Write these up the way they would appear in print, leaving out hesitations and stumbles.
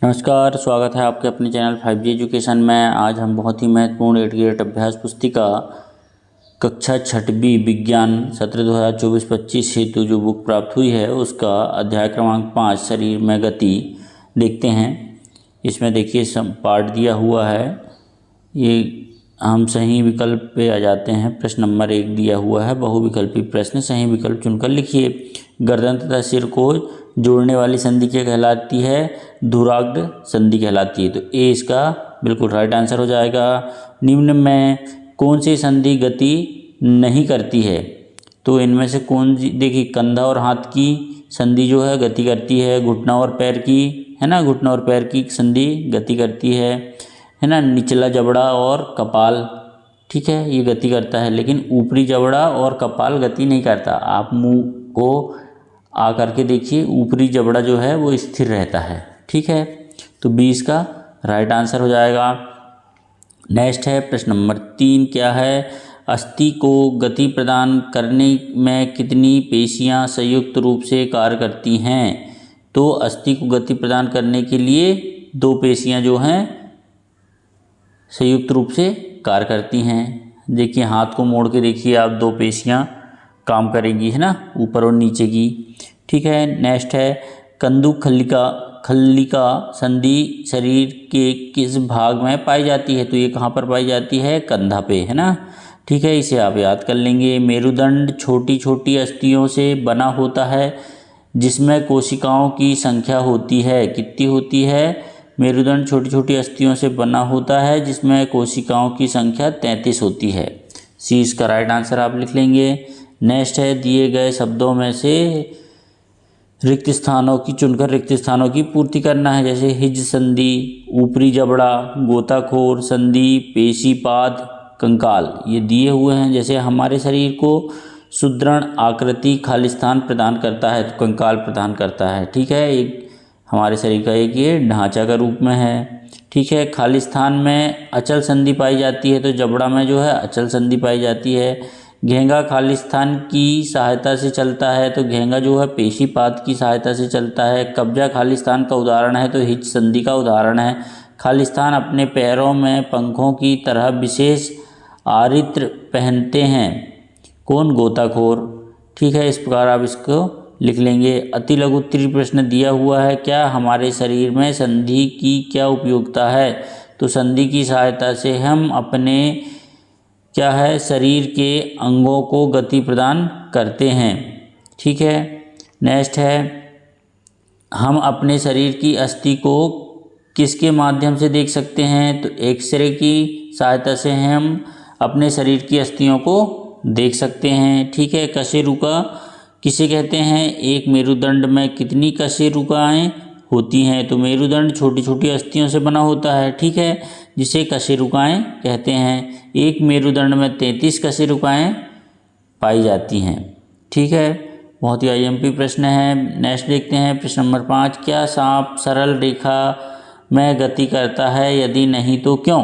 नमस्कार, स्वागत है आपके अपने चैनल 5G एजुकेशन में। आज हम बहुत ही महत्वपूर्ण 8th ग्रेड अभ्यास पुस्तिका कक्षा 6वीं विज्ञान सत्र 2024-25 हेतु जो बुक प्राप्त हुई है उसका अध्याय क्रमांक 5 शरीर में गति देखते हैं। इसमें देखिए पार्ट दिया हुआ है। ये हम सही विकल्प पे आ जाते हैं। प्रश्न नंबर 1 दिया हुआ है, बहुविकल्पी प्रश्न। सही विकल्प चुनकर लिखिए। गर्दन तथा सिर को जोड़ने वाली संधि क्या कहलाती है? धुराग्र संधि कहलाती है। तो ए इसका बिल्कुल राइट आंसर हो जाएगा। निम्न में कौन सी संधि गति नहीं करती है? तो इनमें से कौन सी, देखिए कंधा और हाथ की संधि जो है गति करती है। घुटना और पैर की, है ना, घुटना और पैर की संधि गति करती है ना। निचला जबड़ा और कपाल, ठीक है, ये गति करता है, लेकिन ऊपरी जबड़ा और कपाल गति नहीं करता। आप मुंह को आ करके देखिए, ऊपरी जबड़ा जो है वो स्थिर रहता है, ठीक है। तो बी इसका राइट आंसर हो जाएगा। नेक्स्ट है प्रश्न नंबर 3 क्या है? अस्थि को गति प्रदान करने में कितनी पेशियां संयुक्त रूप से कार्य करती हैं? तो अस्थि को गति प्रदान करने के लिए 2 पेशियां जो हैं संयुक्त रूप से कार्य करती हैं। देखिए हाथ को मोड़ के देखिए आप, 2 पेशियां काम करेंगी, है ना, ऊपर और नीचे की, ठीक है। नेक्स्ट है कंदुक खल्लिका संधि शरीर के किस भाग में पाई जाती है? तो ये कहाँ पर पाई जाती है? कंधा पे, है ना, ठीक है। इसे आप याद कर लेंगे। मेरुदंड छोटी छोटी अस्थियों से बना होता है जिसमें कोशिकाओं की संख्या होती है। कितनी होती है? मेरुदंड छोटी छोटी अस्थियों से बना होता है जिसमें कोशिकाओं की संख्या 33 होती है। सी इसका राइट आंसर आप लिख लेंगे। नेक्स्ट है दिए गए शब्दों में से रिक्त स्थानों की चुनकर रिक्त स्थानों की पूर्ति करना है। जैसे हिज संधि, ऊपरी जबड़ा, गोताखोर संधि, पेशीपाद, कंकाल, ये दिए हुए हैं। जैसे हमारे शरीर को सुदृढ़ आकृति खालिस्तान प्रदान करता है तो कंकाल प्रदान करता है, ठीक है। एक हमारे शरीर का एक ये ढांचा का रूप में है, ठीक है। खालिस्तान में अचल संधि पाई जाती है तो जबड़ा में जो है अचल संधि पाई जाती है। घेंगा खालिस्तान की सहायता से चलता है तो घेंगा जो है पेशीपाद की सहायता से चलता है। कब्जा खालिस्तान का उदाहरण है तो हिज संधि का उदाहरण है। खालिस्तान अपने पैरों में पंखों की तरह विशेष आरित्र पहनते हैं। कौन? गोताखोर, ठीक है। इस प्रकार आप इसको लिख लेंगे। अति लघु उत्तरीय प्रश्न दिया हुआ है, क्या हमारे शरीर में संधि की क्या उपयोगिता है? तो संधि की सहायता से हम अपने क्या है शरीर के अंगों को गति प्रदान करते हैं, ठीक है। नेक्स्ट है हम अपने शरीर की अस्थि को किसके माध्यम से देख सकते हैं? तो एक्सरे की सहायता से हम अपने शरीर की अस्थियों को देख सकते हैं, ठीक है। कशेरुका किसे कहते हैं? एक मेरुदंड में कितनी कशेरुकाएं होती हैं? तो मेरुदंड छोटी छोटी अस्थियों से बना होता है, ठीक है, जिसे कशेरुकाएं कहते हैं। एक मेरुदंड में 33 कशेरुकाएं पाई जाती हैं, ठीक है। बहुत ही आईएमपी प्रश्न है। नेक्स्ट देखते हैं प्रश्न नंबर 5 क्या सांप सरल रेखा में गति करता है? यदि नहीं तो क्यों?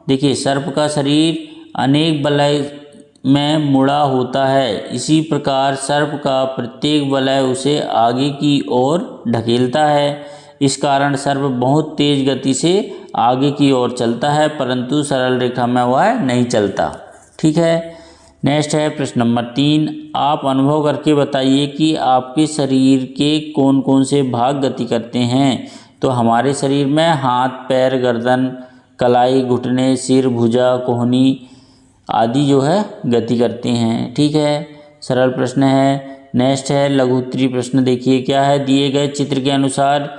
देखिए सर्प का शरीर अनेक वलय में मुड़ा होता है, इसी प्रकार सर्प का प्रत्येक वलय उसे आगे की ओर ढकेलता है। इस कारण सर्प बहुत तेज गति से आगे की ओर चलता है परंतु सरल रेखा में वह नहीं चलता, ठीक है। नेक्स्ट है प्रश्न नंबर 3 आप अनुभव करके बताइए कि आपके शरीर के कौन कौन से भाग गति करते हैं? तो हमारे शरीर में हाथ, पैर, गर्दन, कलाई, घुटने, सिर, भुजा, कोहनी आदि जो है गति करते हैं, ठीक है। सरल प्रश्न है। नेक्स्ट है लघु उत्तरीय प्रश्न। देखिए क्या है? दिए गए चित्र के अनुसार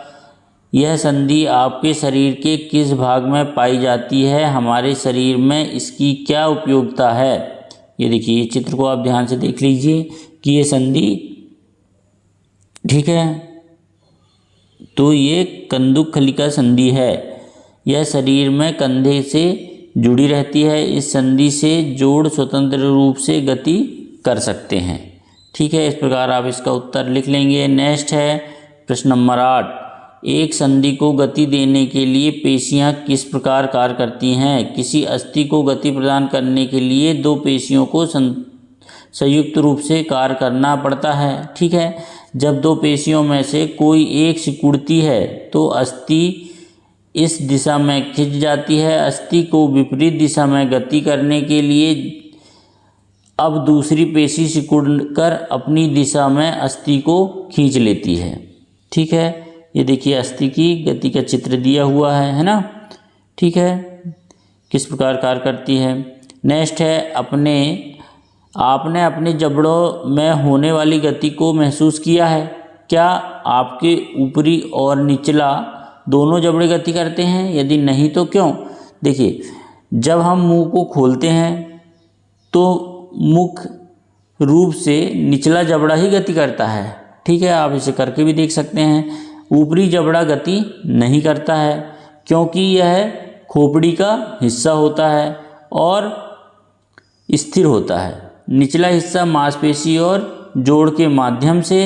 यह संधि आपके शरीर के किस भाग में पाई जाती है? हमारे शरीर में इसकी क्या उपयोगिता है? ये देखिए ये चित्र को आप ध्यान से देख लीजिए कि ये संधि, ठीक है, तो ये कंदुक खल्लिका संधि है। यह शरीर में कंधे से जुड़ी रहती है। इस संधि से जोड़ स्वतंत्र रूप से गति कर सकते हैं, ठीक है। इस प्रकार आप इसका उत्तर लिख लेंगे। नेक्स्ट है प्रश्न नंबर 8 एक संधि को गति देने के लिए पेशियां किस प्रकार कार्य करती हैं? किसी अस्थि को गति प्रदान करने के लिए 2 पेशियों को संयुक्त रूप से कार्य करना पड़ता है, ठीक है। जब 2 पेशियों में से कोई एक सिकुड़ती है तो अस्थि इस दिशा में खिंच जाती है। अस्थि को विपरीत दिशा में गति करने के लिए अब दूसरी पेशी सिकुड़कर अपनी दिशा में अस्थि को खींच लेती है। ठीक है, ये देखिए अस्थि की गति का चित्र दिया हुआ है ना। ठीक है, किस प्रकार कार्य करती है। नेक्स्ट है आपने अपने जबड़ों में होने वाली गति को महसूस किया है। क्या आपके ऊपरी और निचला दोनों जबड़े गति करते हैं? यदि नहीं तो क्यों? देखिए, जब हम मुंह को खोलते हैं तो मुख्य रूप से निचला जबड़ा ही गति करता है। ठीक है, आप इसे करके भी देख सकते हैं। ऊपरी जबड़ा गति नहीं करता है क्योंकि यह खोपड़ी का हिस्सा होता है और स्थिर होता है। निचला हिस्सा मांसपेशी और जोड़ के माध्यम से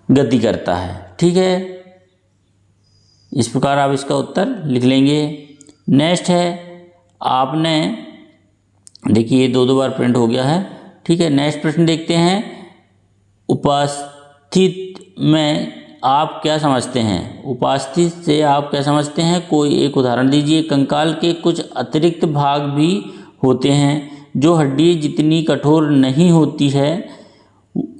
गति करता है। ठीक है, इस प्रकार आप इसका उत्तर लिख लेंगे। नेक्स्ट है आपने देखिए दो बार प्रिंट हो गया है। ठीक है, नेक्स्ट प्रश्न देखते हैं। उपस्थित में आप क्या समझते हैं? उपस्थित से आप क्या समझते हैं? कोई एक उदाहरण दीजिए। कंकाल के कुछ अतिरिक्त भाग भी होते हैं जो हड्डी जितनी कठोर नहीं होती है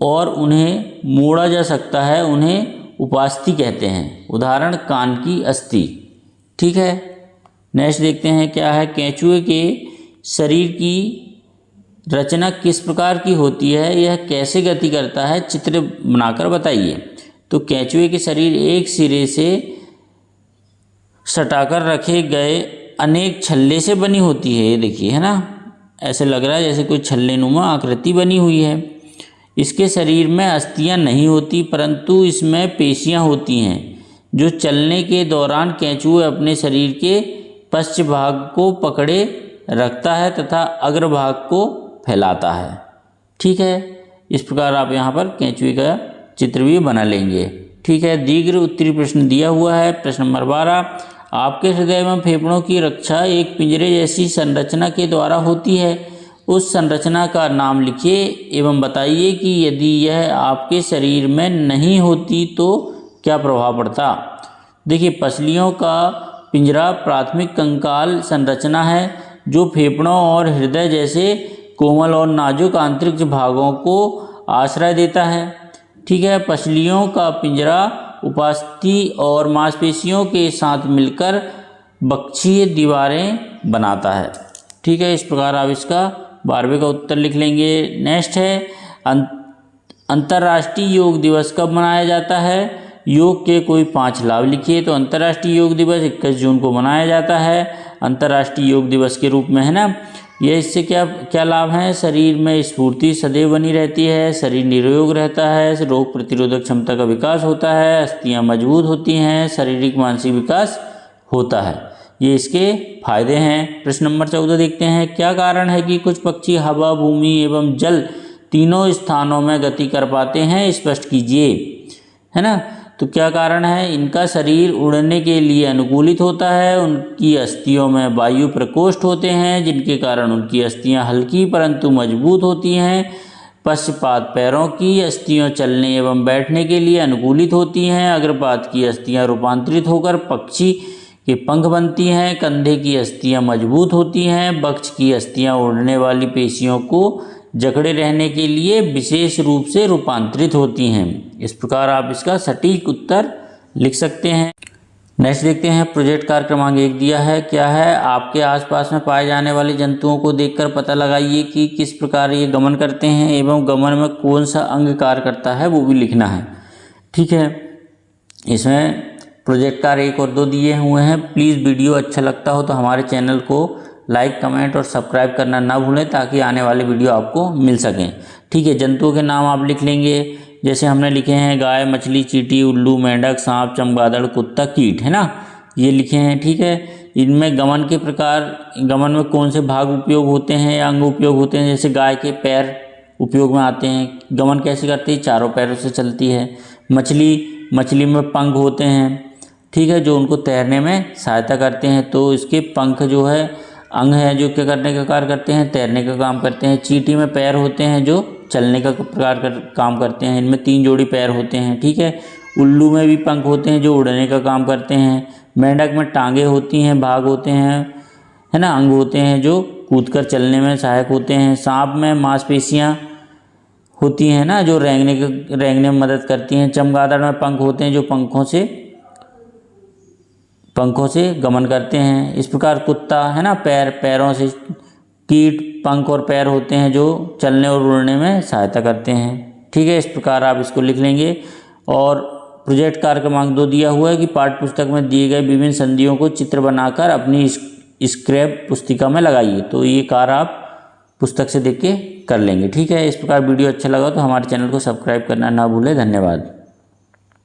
और उन्हें मोड़ा जा सकता है, उन्हें उपास्थि कहते हैं। उदाहरण कान की अस्थि। ठीक है, नेक्स्ट देखते हैं क्या है। केंचुए के शरीर की रचना किस प्रकार की होती है? यह कैसे गति करता है? चित्र बनाकर बताइए। तो केंचुए के शरीर एक सिरे से सटाकर रखे गए अनेक छल्ले से बनी होती है। ये देखिए, है ना, ऐसे लग रहा है जैसे कोई छल्ले नुमा आकृति बनी हुई है। इसके शरीर में अस्थियां नहीं होती परंतु इसमें पेशियां होती हैं जो चलने के दौरान केंचुए अपने शरीर के पश्च भाग को पकड़े रखता है तथा अग्रभाग को फैलाता है। ठीक है, इस प्रकार आप यहाँ पर केंचुए का चित्र भी बना लेंगे। ठीक है, दीर्घ उत्तरी प्रश्न दिया हुआ है। प्रश्न नंबर 12, आपके हृदय एवं फेफड़ों की रक्षा एक पिंजरे जैसी संरचना के द्वारा होती है। उस संरचना का नाम लिखिए एवं बताइए कि यदि यह आपके शरीर में नहीं होती तो क्या प्रभाव पड़ता। देखिए, पसलियों का पिंजरा प्राथमिक कंकाल संरचना है जो फेफड़ों और हृदय जैसे कोमल और नाजुक आंतरिक भागों को आश्रय देता है। ठीक है, पसलियों का पिंजरा उपास्थि और मांसपेशियों के साथ मिलकर बक्षीय दीवारें बनाता है। ठीक है, इस प्रकार आप इसका 12वें का उत्तर लिख लेंगे। नेक्स्ट है अंतर्राष्ट्रीय योग दिवस कब मनाया जाता है? योग के कोई 5 लाभ लिखिए। तो अंतर्राष्ट्रीय योग दिवस 21 जून को मनाया जाता है अंतर्राष्ट्रीय योग दिवस के रूप में, है ना। यह इससे क्या लाभ हैं? शरीर में स्फूर्ति सदैव बनी रहती है, शरीर निरोग रहता है, रोग प्रतिरोधक क्षमता का विकास होता है, अस्थियां मजबूत होती हैं, शारीरिक मानसिक विकास होता है। ये इसके फायदे हैं। प्रश्न नंबर 14 देखते हैं। क्या कारण है कि कुछ पक्षी हवा, भूमि एवं जल तीनों स्थानों में गति कर पाते हैं? स्पष्ट कीजिए, है ना। तो क्या कारण है? इनका शरीर उड़ने के लिए अनुकूलित होता है, उनकी अस्थियों में वायु प्रकोष्ठ होते हैं जिनके कारण उनकी अस्थियां हल्की परंतु मजबूत होती हैं। पश्चपाद पैरों की अस्थियां चलने एवं बैठने के लिए अनुकूलित होती हैं। अग्रपाद की अस्थियां रूपांतरित होकर पक्षी के पंख बनती हैं। कंधे की अस्थियां मजबूत होती हैं। वक्ष की अस्थियां उड़ने वाली पेशियों को जकड़े रहने के लिए विशेष रूप से रूपांतरित होती हैं। इस प्रकार आप इसका सटीक उत्तर लिख सकते हैं। नेक्स्ट देखते हैं। प्रोजेक्ट कार्य क्रमांक 1 दिया है। क्या है? आपके आसपास में पाए जाने वाले जंतुओं को देखकर पता लगाइए कि किस प्रकार ये गमन करते हैं एवं गमन में कौन सा अंग कार्य करता है, वो भी लिखना है। ठीक है, इसमें प्रोजेक्ट कार्य 1 और 2 दिए हुए हैं। प्लीज़ वीडियो अच्छा लगता हो तो हमारे चैनल को लाइक, कमेंट और सब्सक्राइब करना ना भूलें ताकि आने वाले वीडियो आपको मिल सकें। ठीक है, जंतुओं के नाम आप लिख लेंगे। जैसे हमने लिखे हैं गाय, मछली, चींटी, उल्लू, मेंढक, सांप, चमगादड़, कुत्ता, कीट, है ना, ये लिखे हैं। ठीक है, इनमें गमन के प्रकार, गमन में कौन से भाग उपयोग होते हैं या अंग उपयोग होते हैं? जैसे गाय के पैर उपयोग में आते हैं। गमन कैसे करती है? चारों पैरों से चलती है। मछली में पंख होते हैं, ठीक है, जो उनको तैरने में सहायता करते हैं। तो इसके पंख जो है अंग है जो क्या करने का कार्य करते हैं? तैरने का काम करते हैं। चींटी में पैर होते हैं जो चलने का काम करते हैं। इनमें 3 जोड़ी पैर होते हैं। ठीक है, उल्लू में भी पंख होते हैं जो उड़ने का काम करते हैं। मेंढक में टांगे होती हैं, भाग होते हैं, है ना, अंग होते हैं जो कूदकर चलने में सहायक होते हैं। सांप में मांसपेशियां होती हैं ना, जो रेंगने में मदद करती हैं। चमगादड़ में पंख होते हैं जो पंखों से गमन करते हैं। इस प्रकार कुत्ता, है ना, पैरों से। कीट पंख और पैर होते हैं जो चलने और उड़ने में सहायता करते हैं। ठीक है, इस प्रकार आप इसको लिख लेंगे। और प्रोजेक्ट कार्य क्रमांक 2 दिया हुआ है कि पाठ्य पुस्तक में दिए गए विभिन्न संधियों को चित्र बनाकर अपनी स्क्रैप पुस्तिका में लगाइए। तो ये कार्य आप पुस्तक से देख के कर लेंगे। ठीक है, इस प्रकार वीडियो अच्छा लगा तो हमारे चैनल को सब्सक्राइब करना ना भूलें। धन्यवाद।